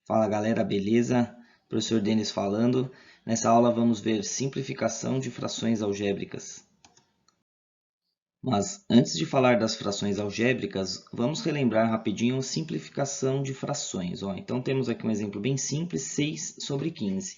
Fala galera, beleza? Professor Denis falando. Nessa aula vamos ver simplificação de frações algébricas. Mas antes de falar das frações algébricas, vamos relembrar rapidinho a simplificação de frações. Então temos aqui um exemplo bem simples, 6 sobre 15.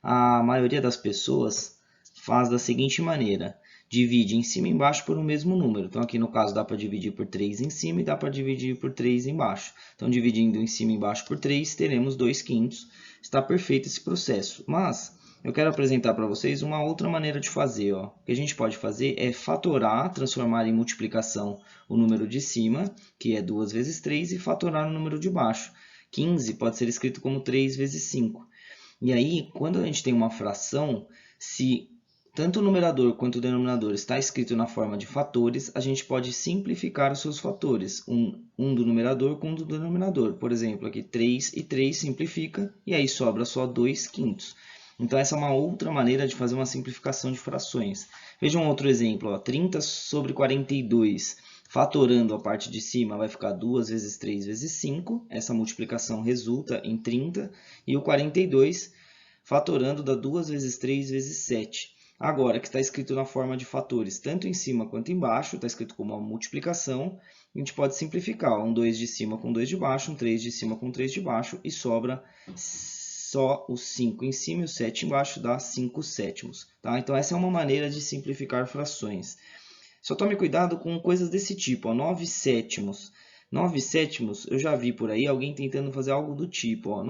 A maioria das pessoas faz da seguinte maneira: divide em cima e embaixo por um mesmo número. Então aqui no caso dá para dividir por 3 em cima e dá para dividir por 3 embaixo. Então dividindo em cima e embaixo por 3, teremos 2 quintos. Está perfeito esse processo. Mas eu quero apresentar para vocês uma outra maneira de fazer. O que a gente pode fazer é fatorar, transformar em multiplicação o número de cima, que é 2 vezes 3, e fatorar o número de baixo. 15 pode ser escrito como 3 vezes 5. E aí, quando a gente tem uma fração, se tanto o numerador quanto o denominador está escrito na forma de fatores, a gente pode simplificar os seus fatores, um do numerador com um do denominador. Por exemplo, aqui 3 e 3 simplifica, e aí sobra só 2 quintos. Então, essa é uma outra maneira de fazer uma simplificação de frações. Veja um outro exemplo, 30 sobre 42. Fatorando a parte de cima, vai ficar 2 vezes 3 vezes 5. Essa multiplicação resulta em 30. E o 42, fatorando, dá 2 vezes 3 vezes 7. Agora, que está escrito na forma de fatores, tanto em cima quanto embaixo, está escrito como uma multiplicação, a gente pode simplificar. Um 2 de cima com 2 de baixo, um 3 de cima com 3 de baixo, e sobra só o 5 em cima e o 7 embaixo, dá 5 sétimos. Tá? Então, essa é uma maneira de simplificar frações. Só tome cuidado com coisas desse tipo, 9 sétimos. 9 sétimos, eu já vi por aí alguém tentando fazer algo do tipo. O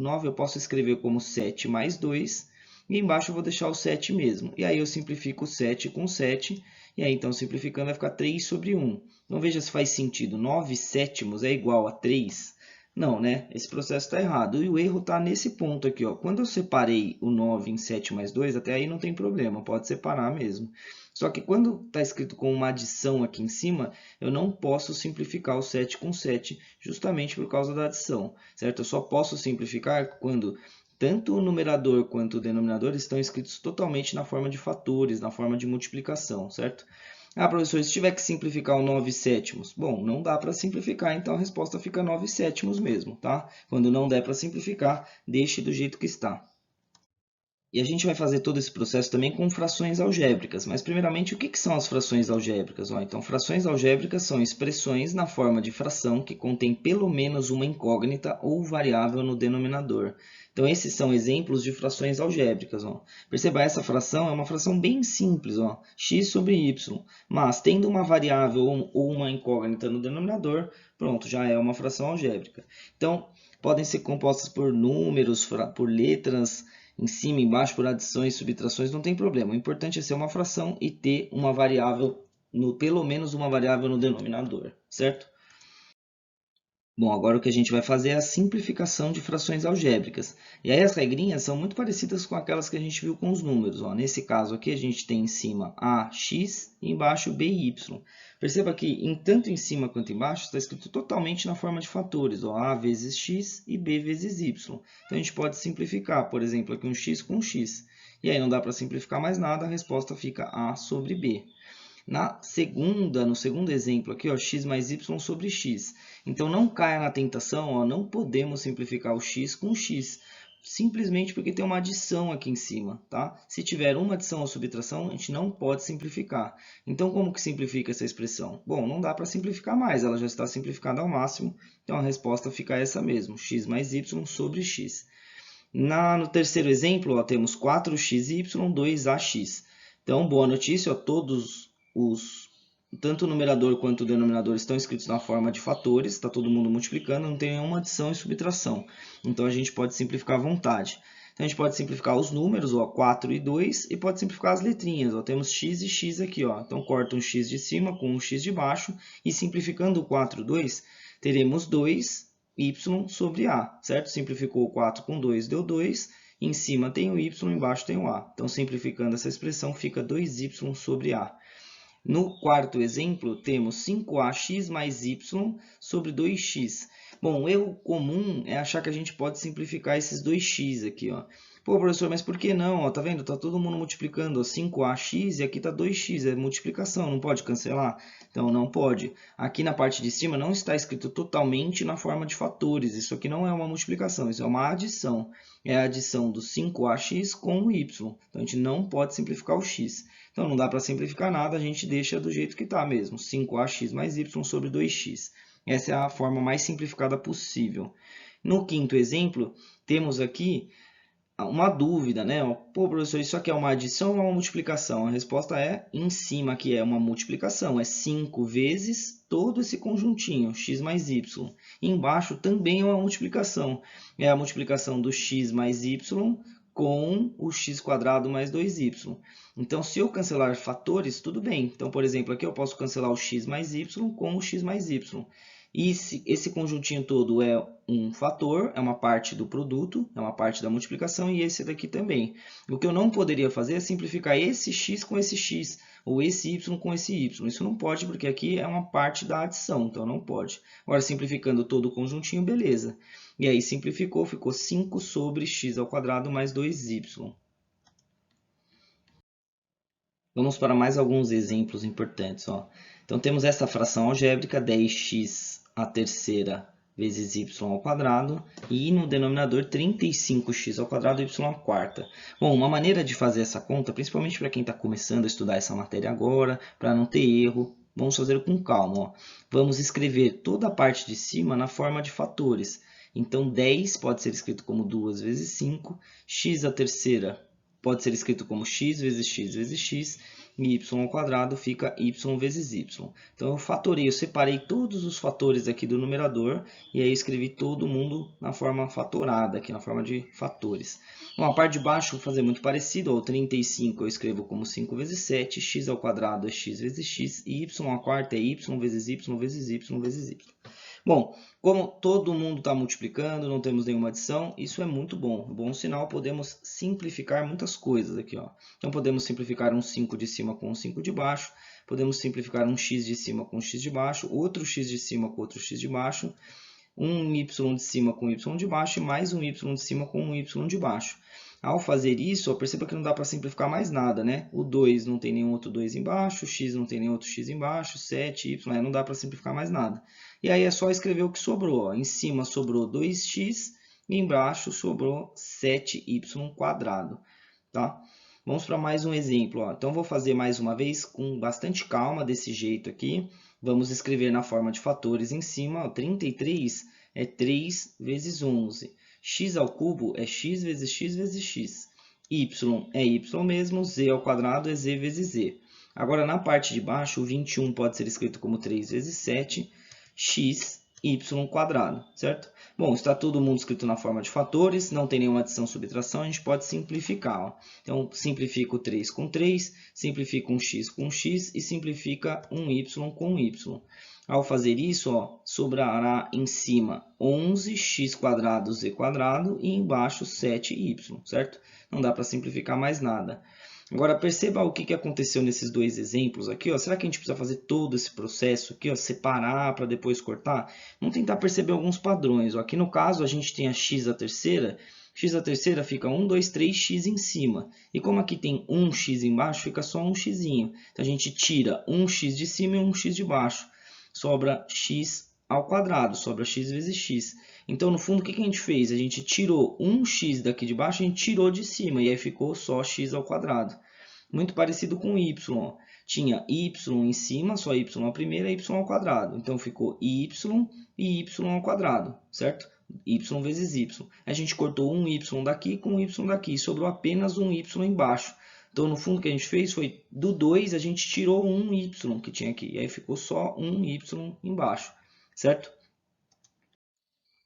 9 eu posso escrever como 7 mais 2, e embaixo eu vou deixar o 7 mesmo. E aí eu simplifico o 7 com 7, e aí então simplificando vai ficar 3 sobre 1. Então veja se faz sentido. 9 sétimos é igual a 3? Não, né? Esse processo está errado. E o erro está nesse ponto aqui. Quando eu separei o 9 em 7 mais 2, até aí não tem problema, pode separar mesmo. Só que quando está escrito com uma adição aqui em cima, eu não posso simplificar o 7 com 7, justamente por causa da adição, certo? Eu só posso simplificar quando tanto o numerador quanto o denominador estão escritos totalmente na forma de fatores, na forma de multiplicação, certo? Ah, professor, se tiver que simplificar o 9 sétimos? Bom, não dá para simplificar, então a resposta fica 9 sétimos mesmo, tá? Quando não der para simplificar, deixe do jeito que está. E a gente vai fazer todo esse processo também com frações algébricas. Mas, primeiramente, o que são as frações algébricas? Então, frações algébricas são expressões na forma de fração que contém pelo menos uma incógnita ou variável no denominador. Então, esses são exemplos de frações algébricas. Perceba, essa fração é uma fração bem simples, x sobre y. Mas, tendo uma variável ou uma incógnita no denominador, pronto, já é uma fração algébrica. Então, podem ser compostas por números, por letras, em cima e embaixo por adições e subtrações, não tem problema. O importante é ser uma fração e ter uma variável, pelo menos uma variável no denominador, certo? Bom, agora o que a gente vai fazer é a simplificação de frações algébricas. E aí as regrinhas são muito parecidas com aquelas que a gente viu com os números. Nesse caso aqui a gente tem em cima ax e embaixo by. Perceba que tanto em cima quanto embaixo está escrito totalmente na forma de fatores. A vezes x e b vezes y. Então a gente pode simplificar, por exemplo, aqui um x com um x. E aí não dá para simplificar mais nada, a resposta fica a sobre b. No segundo exemplo aqui, x mais y sobre x. Então, não caia na tentação, não podemos simplificar o x com x, simplesmente porque tem uma adição aqui em cima, tá? Se tiver uma adição ou subtração, a gente não pode simplificar. Então, como que simplifica essa expressão? Bom, não dá para simplificar mais, ela já está simplificada ao máximo, então a resposta fica essa mesmo, x mais y sobre x. No terceiro exemplo, temos 4xy, 2ax. Então, boa notícia, tanto o numerador quanto o denominador estão escritos na forma de fatores, está todo mundo multiplicando, não tem nenhuma adição e subtração. Então, a gente pode simplificar à vontade. Então, a gente pode simplificar os números, 4 e 2, e pode simplificar as letrinhas. Temos x e x aqui. Então, corta um x de cima com um x de baixo, e simplificando o 4 e 2, teremos 2 y sobre a, certo? Simplificou o 4 com 2, deu 2. Em cima tem o y, embaixo tem o a. Então, simplificando essa expressão, fica 2y sobre a. No quarto exemplo, temos 5ax mais y sobre 2x. Bom, o erro comum é achar que a gente pode simplificar esses 2x aqui. Pô, professor, mas por que não? Ó, tá vendo? Tá todo mundo multiplicando 5ax e aqui tá 2x, é multiplicação, não pode cancelar? Então não pode. Aqui na parte de cima não está escrito totalmente na forma de fatores, isso aqui não é uma multiplicação, isso é uma adição. É a adição do 5ax com o y, então a gente não pode simplificar o x. Então não dá para simplificar nada, a gente deixa do jeito que está mesmo, 5ax mais y sobre 2x. Essa é a forma mais simplificada possível. No quinto exemplo, temos aqui uma dúvida, né? Pô, professor, isso aqui é uma adição ou uma multiplicação? A resposta é em cima, que é uma multiplicação. É 5 vezes todo esse conjuntinho, x mais y. E embaixo também é uma multiplicação. É a multiplicação do x mais y com o x² mais 2y. Então, se eu cancelar fatores, tudo bem. Então, por exemplo, aqui eu posso cancelar o x mais y com o x mais y. E esse conjuntinho todo é um fator, é uma parte do produto, é uma parte da multiplicação, e esse daqui também. O que eu não poderia fazer é simplificar esse x com esse x, ou esse y com esse y. Isso não pode, porque aqui é uma parte da adição, então não pode. Agora, simplificando todo o conjuntinho, beleza. E aí simplificou, ficou 5 sobre x² mais 2y. Vamos para mais alguns exemplos importantes. Ó. Então, temos essa fração algébrica, 10x à terceira vezes y ao quadrado, e no denominador 35x ao quadrado y à quarta. Bom, uma maneira de fazer essa conta, principalmente para quem está começando a estudar essa matéria agora, para não ter erro, vamos fazer com calma. Ó. Vamos escrever toda a parte de cima na forma de fatores. Então, 10 pode ser escrito como 2 vezes 5, x à terceira pode ser escrito como x vezes x vezes x, e y ao quadrado fica y vezes y. Então, eu fatorei, eu separei todos os fatores aqui do numerador, e aí escrevi todo mundo na forma fatorada, aqui na forma de fatores. Bom, a parte de baixo vou fazer muito parecido, ó, 35 eu escrevo como 5 vezes 7, x ao quadrado é x vezes x, e y à quarta é y vezes y vezes y vezes y. Bom, como todo mundo está multiplicando, não temos nenhuma adição, isso é muito bom. Bom sinal, podemos simplificar muitas coisas aqui. Ó. Então, podemos simplificar um 5 de cima com um 5 de baixo, podemos simplificar um x de cima com um x de baixo, outro x de cima com outro x de baixo, um y de cima com y de baixo e mais um y de cima com um y de baixo. Ao fazer isso, ó, perceba que não dá para simplificar mais nada, né? O 2 não tem nenhum outro 2 embaixo, o x não tem nenhum outro x embaixo, 7, y, não dá para simplificar mais nada. E aí é só escrever o que sobrou. Ó. Em cima sobrou 2x e embaixo sobrou 7y². Tá? Vamos para mais um exemplo. Ó. Então, vou fazer mais uma vez com bastante calma, desse jeito aqui. Vamos escrever na forma de fatores em cima. Ó, 33 é 3 vezes 11. X ao cubo é x vezes x vezes x. Y é y mesmo, z ao quadrado é z vezes z. Agora, na parte de baixo, o 21 pode ser escrito como 3 vezes 7, x, y², certo? Bom, está todo mundo escrito na forma de fatores, não tem nenhuma adição ou subtração, a gente pode simplificar. Ó. Então, simplifica o 3 com 3, simplifica um x com um x e simplifica um y com um y. Ao fazer isso, ó, sobrará em cima 11x² z² e embaixo 7y, certo? Não dá para simplificar mais nada. Agora, perceba o que aconteceu nesses dois exemplos aqui. Ó. Será que a gente precisa fazer todo esse processo aqui, ó, separar para depois cortar? Vamos tentar perceber alguns padrões. Ó. Aqui no caso, a gente tem a x à terceira. X à terceira fica 1, 2, 3x em cima. E como aqui tem 1x embaixo, fica só um x. Então, a gente tira 1x de cima e 1x de baixo. Sobra x ao quadrado, sobra x vezes x. Então, no fundo, o que a gente fez? A gente tirou 1x daqui de baixo, a gente tirou de cima, e aí ficou só x ao quadrado. Muito parecido com y. Ó. Tinha y em cima, só y a primeira, y ao quadrado. Então, ficou y e y ao quadrado, certo? Y vezes y. A gente cortou um y daqui com um y daqui, sobrou apenas um y embaixo. Então, no fundo, o que a gente fez foi, do 2, a gente tirou um y que tinha aqui. E aí ficou só um y embaixo, certo?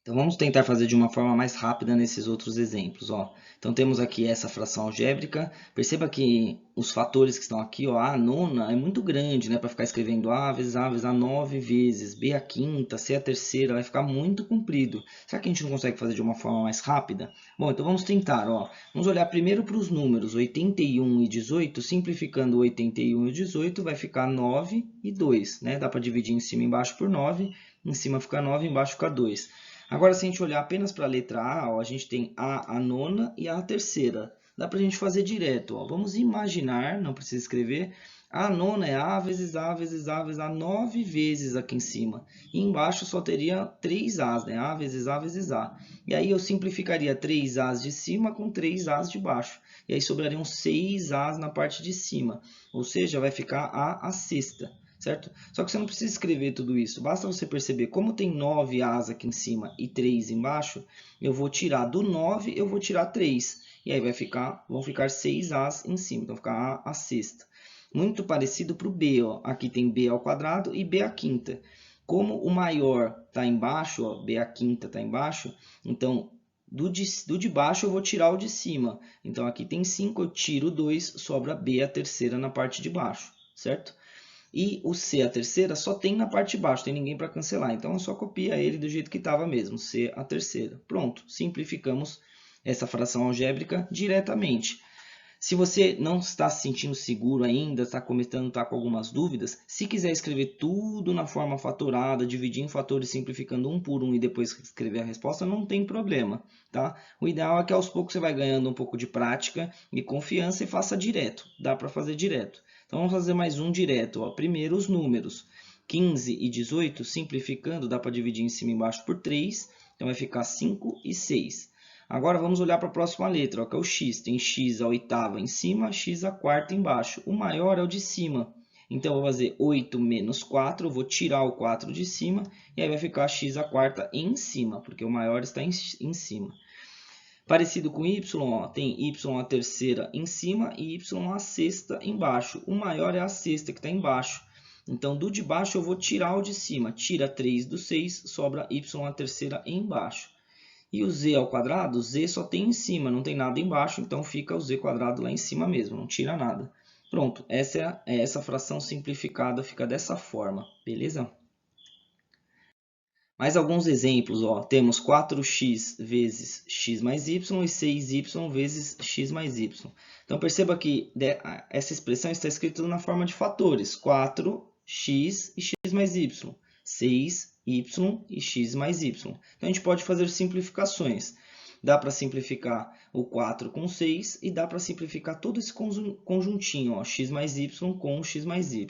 Então, vamos tentar fazer de uma forma mais rápida nesses outros exemplos. Ó. Então, temos aqui essa fração algébrica. Perceba que os fatores que estão aqui, ó, a nona é muito grande, né, para ficar escrevendo a vezes a 9 vezes, b a quinta, c a terceira, vai ficar muito comprido. Será que a gente não consegue fazer de uma forma mais rápida? Bom, então vamos tentar. Ó. Vamos olhar primeiro para os números, 81 e 18. Simplificando 81 e 18, vai ficar 9 e 2. Né? Dá para dividir em cima e embaixo por 9. Em cima fica 9, embaixo fica 2. Agora, se a gente olhar apenas para a letra A, ó, a gente tem a nona e a terceira. Dá para a gente fazer direto. Ó. Vamos imaginar, não precisa escrever, a nona é A vezes A vezes A vezes A, 9 vezes aqui em cima. E embaixo só teria 3 As, né? A vezes A vezes A. E aí eu simplificaria 3 As de cima com 3 As de baixo. E aí sobrariam 6 As na parte de cima. Ou seja, vai ficar a sexta. Certo? Só que você não precisa escrever tudo isso, basta você perceber como tem 9 As aqui em cima e 3 embaixo, eu vou tirar do 9, eu vou tirar 3, e aí vão ficar 6 As em cima, então ficar a sexta. Muito parecido para o B, ó. Aqui tem B ao quadrado e B à quinta. Como o maior está embaixo, ó, B à quinta está embaixo, então do de baixo eu vou tirar o de cima. Então aqui tem 5, eu tiro 2, sobra B a terceira na parte de baixo, certo? E o C, a terceira, só tem na parte de baixo, tem ninguém para cancelar. Então, é só copiar ele do jeito que estava mesmo, C, a terceira. Pronto, simplificamos essa fração algébrica diretamente. Se você não está se sentindo seguro ainda, está começando, está com algumas dúvidas, se quiser escrever tudo na forma fatorada, dividir em fatores, simplificando um por um e depois escrever a resposta, não tem problema, tá? O ideal é que aos poucos você vai ganhando um pouco de prática e confiança e faça direto. Dá para fazer direto. Então, vamos fazer mais um direto. Ó. Primeiro, os números. 15 e 18, simplificando, dá para dividir em cima e embaixo por 3. Então, vai ficar 5 e 6. Agora, vamos olhar para a próxima letra, ó, que é o x. Tem x a oitava em cima, x a quarta embaixo. O maior é o de cima. Então, eu vou fazer 8 menos 4, eu vou tirar o 4 de cima, e aí vai ficar x a quarta em cima, porque o maior está em cima. Parecido com y, ó, tem y a terceira em cima e y a sexta embaixo. O maior é a sexta que está embaixo. Então, do de baixo eu vou tirar o de cima. Tira 3 do 6, sobra y a terceira embaixo. E o z ao quadrado, z só tem em cima, não tem nada embaixo, então fica o z quadrado lá em cima mesmo, não tira nada. Pronto, essa fração simplificada fica dessa forma, beleza? Mais alguns exemplos, ó. Temos 4x vezes x mais y e 6y vezes x mais y. Então, perceba que essa expressão está escrita na forma de fatores. 4x e x mais y. 6y e x mais y. Então, a gente pode fazer simplificações. Dá para simplificar o 4 com 6 e dá para simplificar todo esse conjuntinho, ó, x mais y com x mais y.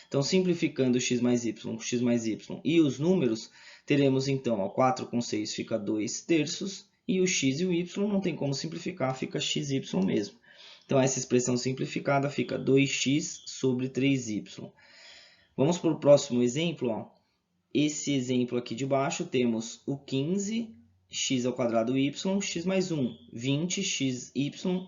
Então, simplificando x mais y com x mais y e os números, teremos então, ó, 4 com 6 fica 2 terços, e o x e o y não tem como simplificar, fica xy mesmo. Então, essa expressão simplificada fica 2x sobre 3y. Vamos para o próximo exemplo. Ó. Esse exemplo aqui de baixo, temos o 15, x ao quadrado y, x mais 1. 20, xy,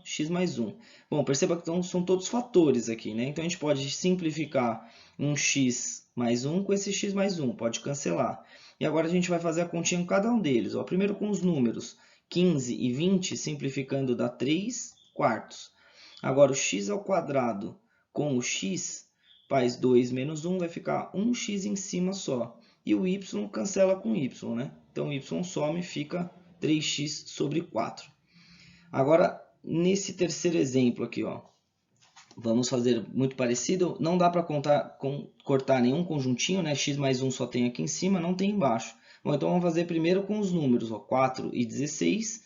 x mais 1. Bom, perceba que então, são todos fatores aqui, né? Então, a gente pode simplificar um x mais 1 com esse x mais 1, pode cancelar. E agora a gente vai fazer a continha com cada um deles. Ó. Primeiro com os números 15 e 20, simplificando dá 3 quartos. Agora o x ao quadrado com o x faz 2 menos 1, vai ficar 1x em cima só. E o y cancela com y, né? Então, y some e fica 3x sobre 4. Agora, nesse terceiro exemplo aqui, ó, vamos fazer muito parecido. Não dá para cortar nenhum conjuntinho, né? X mais 1 só tem aqui em cima, não tem embaixo. Bom, então vamos fazer primeiro com os números, ó, 4 e 16.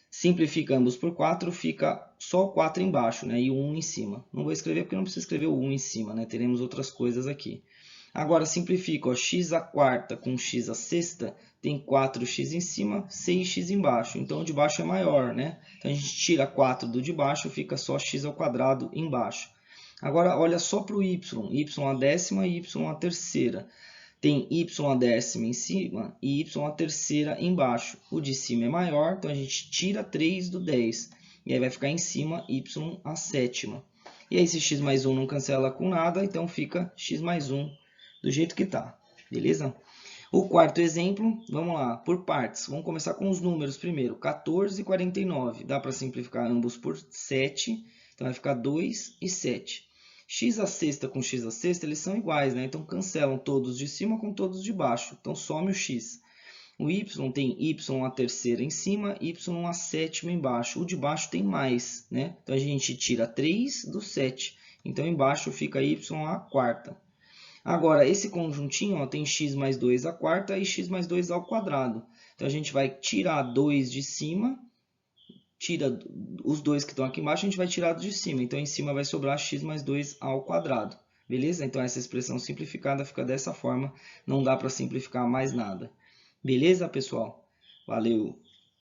Simplificamos por 4, fica só o 4 embaixo, né? E o 1 em cima. Não vou escrever porque não precisa escrever o 1 em cima, né? Teremos outras coisas aqui. Agora, simplifica, ó, x a quarta com x a sexta, tem 4x em cima, 6x embaixo. Então, o de baixo é maior, né? Então, a gente tira 4 do de baixo, fica só x ao quadrado embaixo. Agora, olha só para o y a décima e y a terceira. Tem y a décima em cima e y a terceira embaixo. O de cima é maior, então a gente tira 3 do 10. E aí vai ficar em cima y a sétima. E aí, esse x mais 1 não cancela com nada, então fica x mais 1 do jeito que está, beleza? O quarto exemplo, vamos lá, por partes. Vamos começar com os números primeiro. 14 e 49. Dá para simplificar ambos por 7. Então, vai ficar 2 e 7. X a sexta com x a sexta, eles são iguais, né? Então, cancelam todos de cima com todos de baixo. Então, some o x. O y tem y a terceira em cima, y a sétima embaixo. O de baixo tem mais, né? Então, a gente tira 3 do 7. Então, embaixo fica y a quarta. Agora, esse conjuntinho ó, tem x mais 2 à quarta e x mais 2 ao quadrado. Então, Então a gente vai tirar 2 de cima, tira os 2 que estão aqui embaixo, a gente vai tirar de cima. Então em cima vai sobrar x mais 2 ao quadrado. Beleza? Então essa expressão simplificada fica dessa forma, não dá para simplificar mais nada. Beleza, pessoal? Valeu!